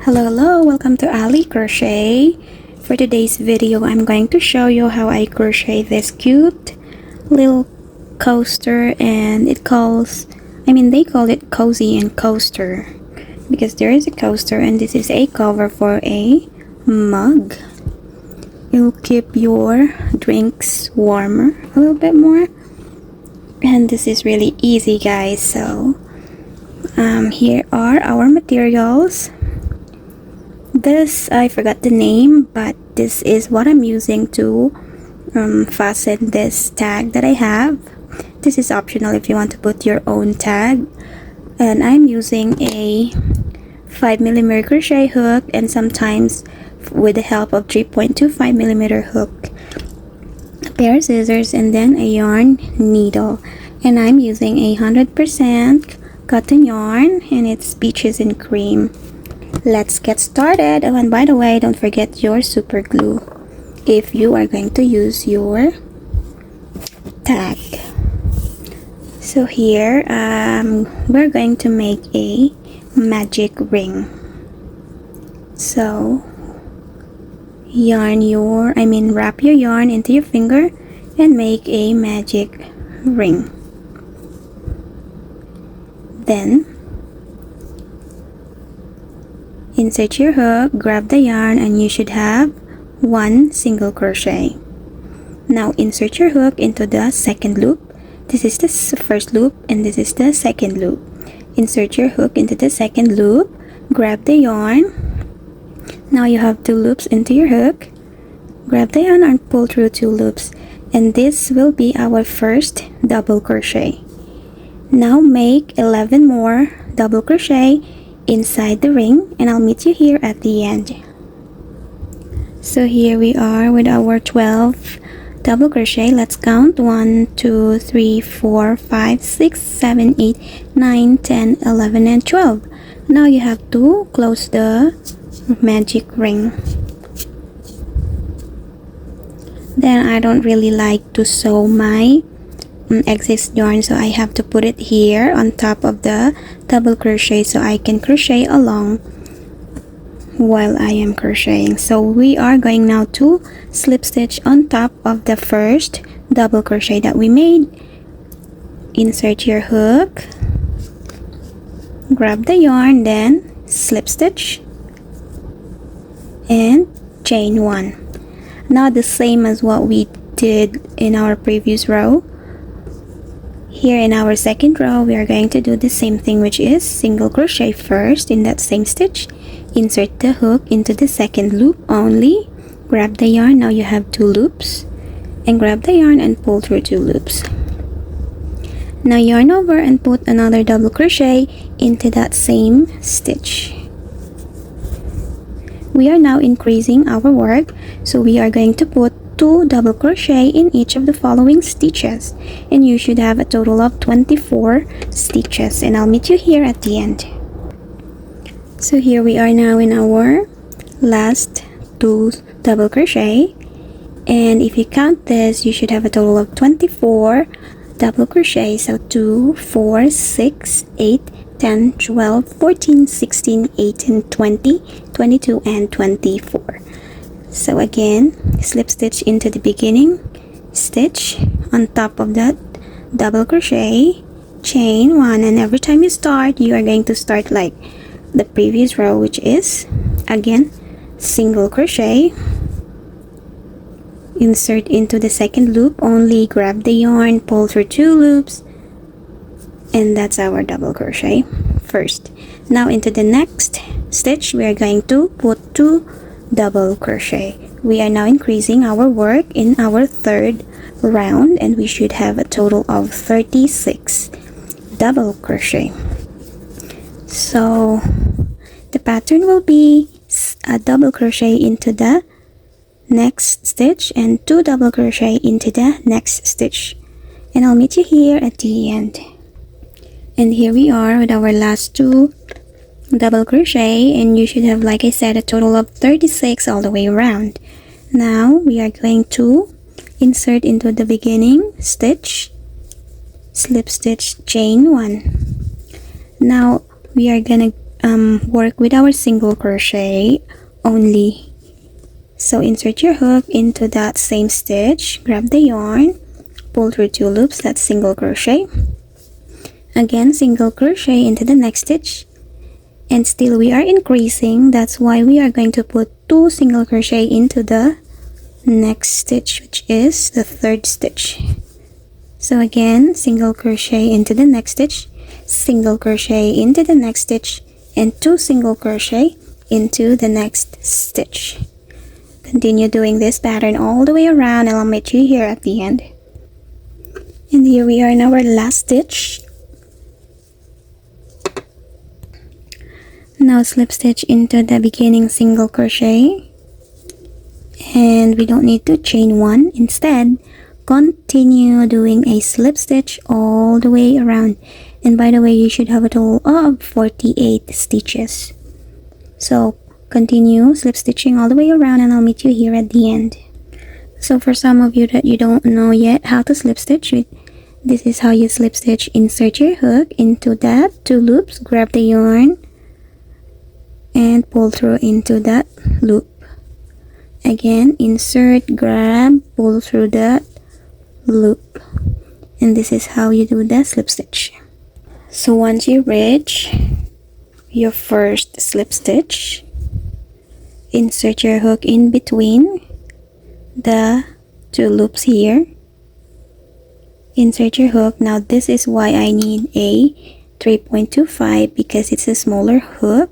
Hello, welcome to Ali Crochet. For today's video, I'm going to show you how I crochet this cute little coaster, and they call it cozy and coaster because there is a coaster and this is a cover for a mug. It'll keep your drinks warmer a little bit more, and this is really easy, guys. So here are our materials. This, I forgot the name, but this is what I'm using to fasten this tag that I have. This is optional if you want to put your own tag, and I'm using a 5mm crochet hook, and sometimes with the help of 3.25mm hook, a pair of scissors, and then a yarn needle. And I'm using a 100% cotton yarn, and it's peaches and cream. Let's get started. Oh, and by the way, don't forget your super glue if you are going to use your tag. So here we're going to make a magic ring. So wrap your yarn into your finger and make a magic ring. Then insert your hook, grab the yarn, and you should have one single crochet. Now insert your hook into the second loop. This is the first loop and this is the second loop. Insert your hook into the second loop, grab the yarn. Now you have 2 loops into your hook. Grab the yarn and pull through 2 loops, and this will be our first double crochet. Now make 11 more double crochet inside the ring, and I'll meet you here at the end. So here we are with our 12 double crochet. Let's count 1 2 3 4 5 6 7 8 9 10 11 and 12. Now you have to close the magic ring. Then I don't really like to sew my excess yarn, so I have to put it here on top of the double crochet so I can crochet along while I am crocheting. So we are going now to slip stitch on top of the first double crochet that we made. Insert your hook, grab the yarn, then slip stitch and chain 1. Now the same as what we did in our previous row. Here in our second row, we are going to do the same thing, which is single crochet first in that same stitch. Insert the hook into the second loop only. Grab the yarn. Now you have 2 loops. And grab the yarn and pull through 2 loops. Now yarn over and put another double crochet into that same stitch. We are now increasing our work, so we are going to put 2 double crochet in each of the following stitches, and you should have a total of 24 stitches, and I'll meet you here at the end. So here we are now in our last 2 double crochet, and if you count this, you should have a total of 24 double crochet. So 2 4 6 8 10 12 14 16 18 20 22 and 24. So again, slip stitch into the beginning stitch on top of that double crochet, chain 1, and every time you start, you are going to start like the previous row, which is again single crochet. Insert into the second loop only, grab the yarn, pull through 2 loops, and that's our double crochet first. Now into the next stitch, we are going to put 2 double crochet. We are now increasing our work in our third round, and we should have a total of 36 double crochet. So the pattern will be a double crochet into the next stitch and 2 double crochet into the next stitch, and I'll meet you here at the end. And here we are with our last 2 double crochet, and you should have, like I said, a total of 36 all the way around. Now we are going to insert into the beginning stitch, slip stitch, chain 1. Now we are gonna work with our single crochet only. So insert your hook into that same stitch, grab the yarn, pull through 2 loops, that's single crochet. Again, single crochet into the next stitch, and still we are increasing. That's why we are going to put 2 single crochet into the next stitch, which is the 3rd stitch. So again, single crochet into the next stitch, single crochet into the next stitch, and 2 single crochet into the next stitch. Continue doing this pattern all the way around, and I'll meet you here at the end. And here we are in our last stitch. Now slip stitch into the beginning single crochet, and we don't need to chain 1. Instead, continue doing a slip stitch all the way around. And by the way, you should have a total of 48 stitches. So continue slip stitching all the way around, and I'll meet you here at the end. So for some of you that you don't know yet how to slip stitch, this is how you slip stitch. Insert your hook into that 2 loops, grab the yarn, and pull through into that loop. Again, insert, grab, pull through that loop. And this is how you do the slip stitch. So once you reach your first slip stitch, insert your hook in between the 2 loops here. Insert your hook. Now this is why I need a 3.25, because it's a smaller hook.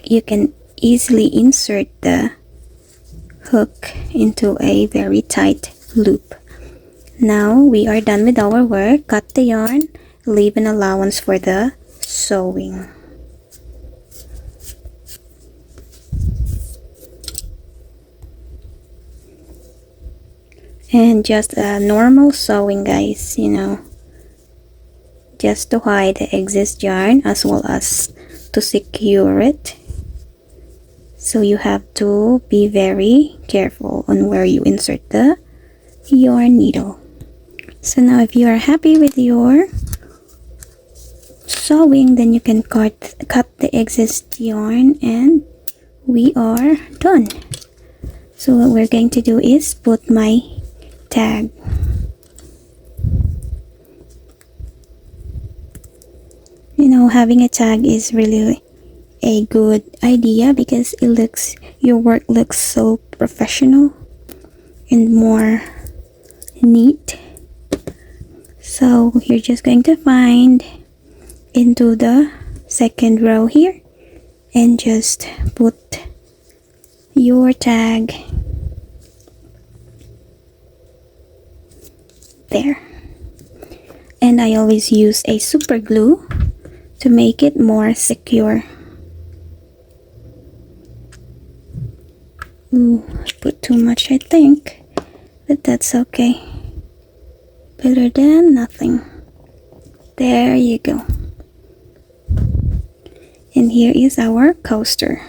You can easily insert the hook into a very tight loop. Now we are done with our work. Cut the yarn, leave an allowance for the sewing. And just a normal sewing, guys, just to hide the excess yarn as well as to secure it. So you have to be very careful on where you insert the yarn needle. So now if you are happy with your sewing, then you can cut the excess yarn, and we are done. So what we're going to do is put my tag. Having a tag is really a good idea because your work looks so professional and more neat. So you're just going to find into the 2nd row here and just put your tag there. And I always use a super glue to make it more secure. Ooh, I put too much, I think, but that's okay. Better than nothing. There you go. And here is our coaster.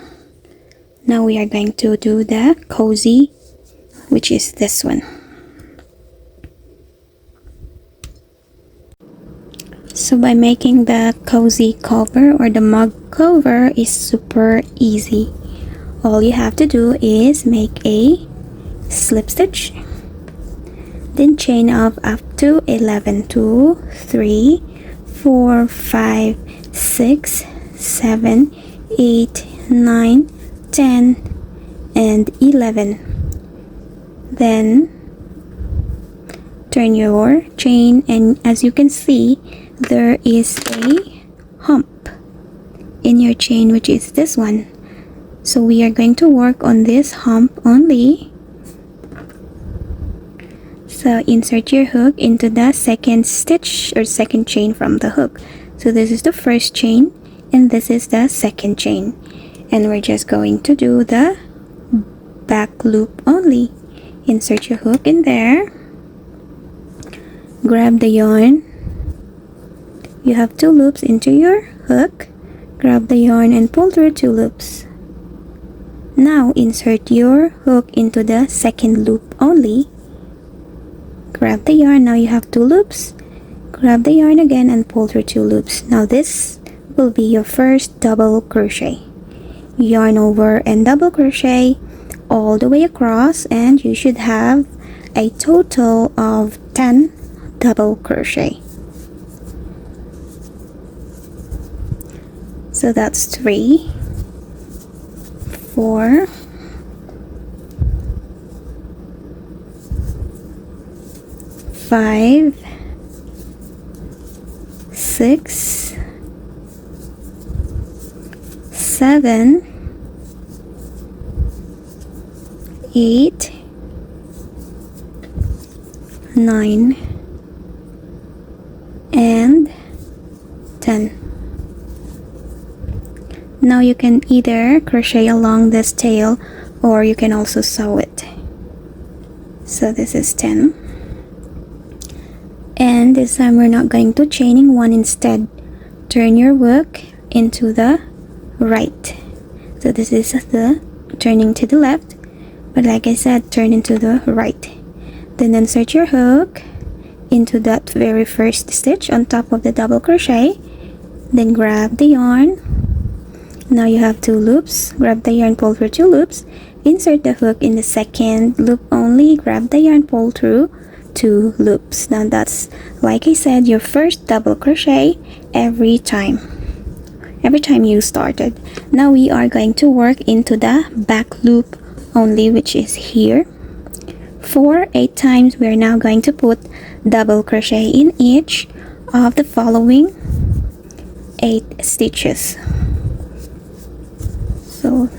Now we are going to do the cozy, which is this one. So by making the cozy cover or the mug cover is super easy. All you have to do is make a slip stitch, then chain up to 11, 2, 3, 4, 5, 6, 7, 8, 9, 10, and 11. Then turn your chain, and as you can see, there is a hump in your chain, which is this one. So we are going to work on this hump only. So insert your hook into the 2nd stitch or 2nd chain from the hook. So this is the 1st chain and this is the 2nd chain, and we're just going to do the back loop only. Insert your hook in there, grab the yarn. You have 2 loops into your hook, grab the yarn and pull through 2 loops. Now insert your hook into the 2nd loop only, grab the yarn. Now you have 2 loops, grab the yarn again and pull through 2 loops. Now this will be your first double crochet. Yarn over and double crochet all the way across, and you should have a total of 10 double crochet. So that's 3, 4, 5, 6, 7, 8, 9, and 10. Now you can either crochet along this tail or you can also sew it. So this is 10. And this time we're not going to chaining one, instead turn your work into the right. So this is the turning to the left, but like I said, turn into the right. Then insert your hook into that very first stitch on top of the double crochet. Then grab the yarn. Now you have 2 loops. Grab the yarn, pull through 2 loops. Insert the hook in the second loop only. Grab the yarn, pull through 2 loops. Now that's, like I said, your first double crochet every time you started. Now we are going to work into the back loop only, which is here. For 8 times, we are now going to put double crochet in each of the following 8 stitches. So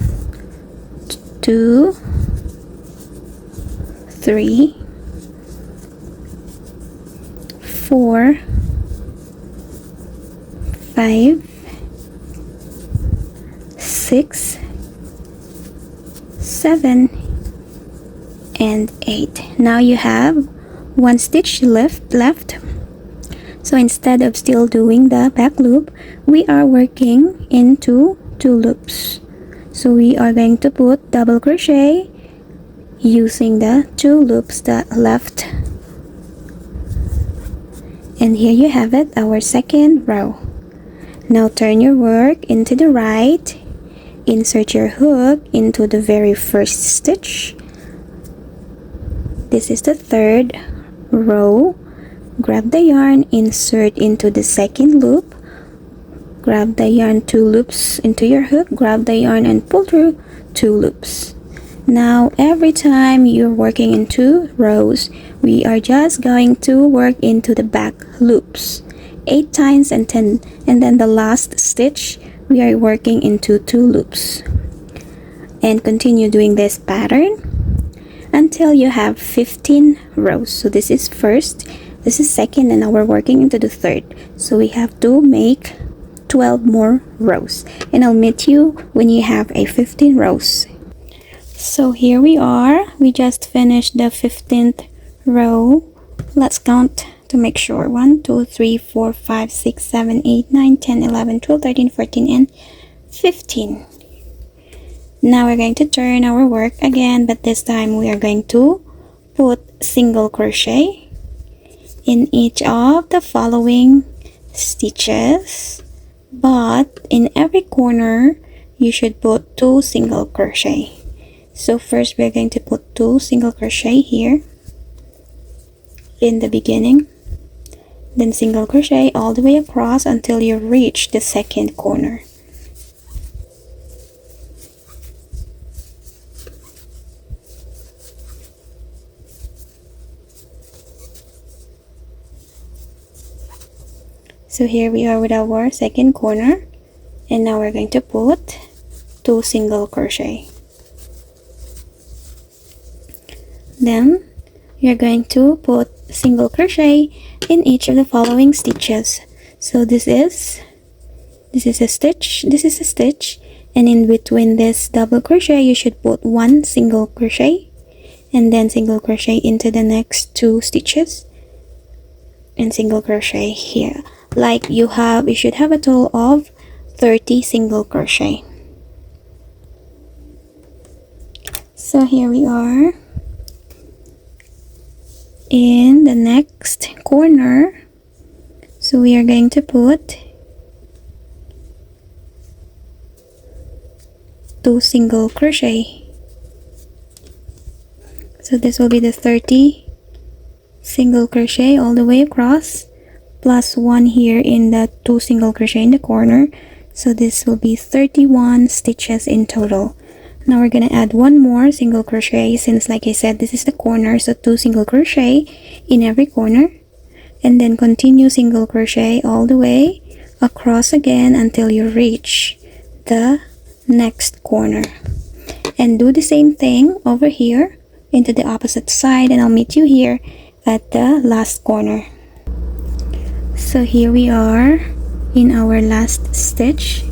2, 3, 4, 5, 6, 7, and 8. Now you have 1 stitch left. So instead of still doing the back loop, we are working into 2 loops. So we are going to put double crochet using the 2 loops that left. And here you have it, our second row. Now turn your work into the right. Insert your hook into the very first stitch. This is the 3rd row. Grab the yarn, insert into the second loop. Grab the yarn, 2 loops into your hook. Grab the yarn and pull through 2 loops. Now every time you're working in 2 rows, we are just going to work into the back loops 8 times and then the last stitch we are working into 2 loops, and continue doing this pattern until you have 15 rows. So this is first, this is second, and now we're working into the 3rd. So we have to make 12 more rows, and I'll meet you when you have a 15 rows. So here we are, we just finished the 15th row. Let's count to make sure. 1, 2, 3, 4, 5, 6, 7, 8, 9, 10, 11, 12, 13, 14, and 15. Now we're going to turn our work again, but this time we are going to put single crochet in each of the following stitches, but in every corner you should put 2 single crochet. So first we're going to put 2 single crochet here in the beginning, then single crochet all the way across until you reach the second corner. So here we are with our second corner, and now we're going to put 2 single crochet. Then you're going to put single crochet in each of the following stitches. So this is a stitch, this is a stitch, and in between this double crochet you should put 1 single crochet, and then single crochet into the next 2 stitches, and single crochet here. Like you should have a total of 30 single crochet. So here we are in the next corner. So we are going to put 2 single crochet. So this will be the 30 single crochet all the way across, plus 1 here in the 2 single crochet in the corner. So this will be 31 stitches in total. Now we're gonna add 1 more single crochet, since like I said, this is the corner, so 2 single crochet in every corner, and then continue single crochet all the way across again until you reach the next corner. And do the same thing over here into the opposite side, and I'll meet you here at the last corner. So here we are in our last stitch.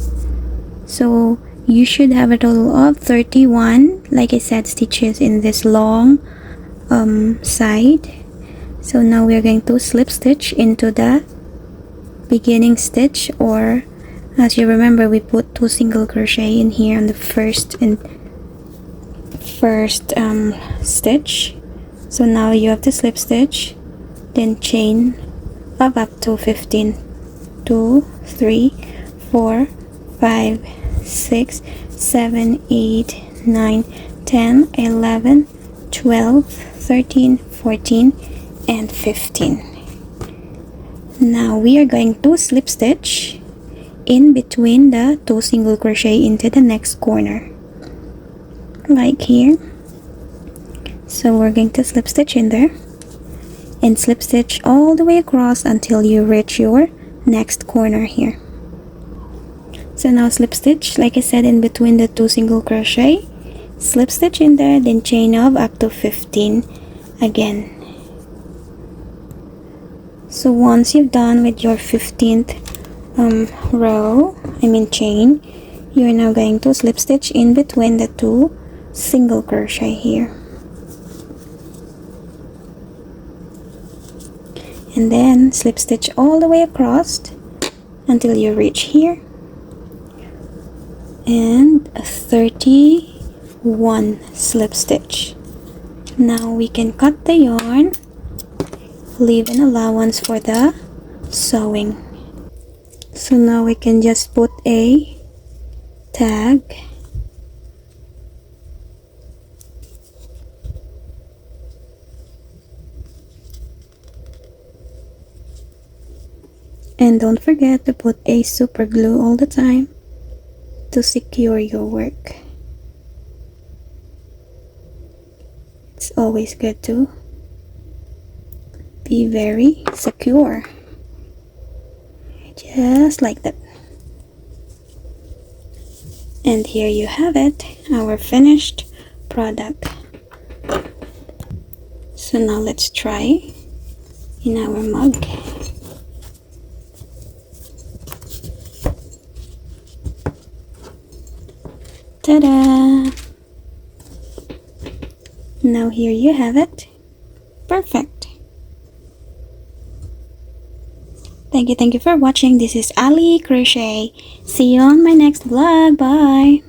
So you should have a total of 31, like I said, stitches in this long side. So now we're going to slip stitch into the beginning stitch, or as you remember, we put 2 single crochet in here on the first stitch. So now you have to slip stitch, then chain up to 15. 2, 3, 4, 5, 6, 7, 8, 9, 10, 11, 12, 13, 14, and 15. Now we are going to slip stitch in between the 2 single crochet into the next corner, like here. So we're going to slip stitch in there and slip stitch all the way across until you reach your next corner here. So now slip stitch, like I said, in between the 2 single crochet, slip stitch in there, then chain up to 15 again. So once you've done with your 15th chain, you're now going to slip stitch in between the 2 single crochet here, and then slip stitch all the way across until you reach here, and 31 slip stitch. Now we can cut the yarn, leave an allowance for the sewing. So now we can just put a tag and don't forget to put a super glue all the time to secure your work. It's always good to be very secure, just like that. And here you have it, our finished product. So now let's try in our mug. Ta-da! Now here you have it. Perfect. Thank you for watching. This is Ali Crochet. See you on my next vlog. Bye.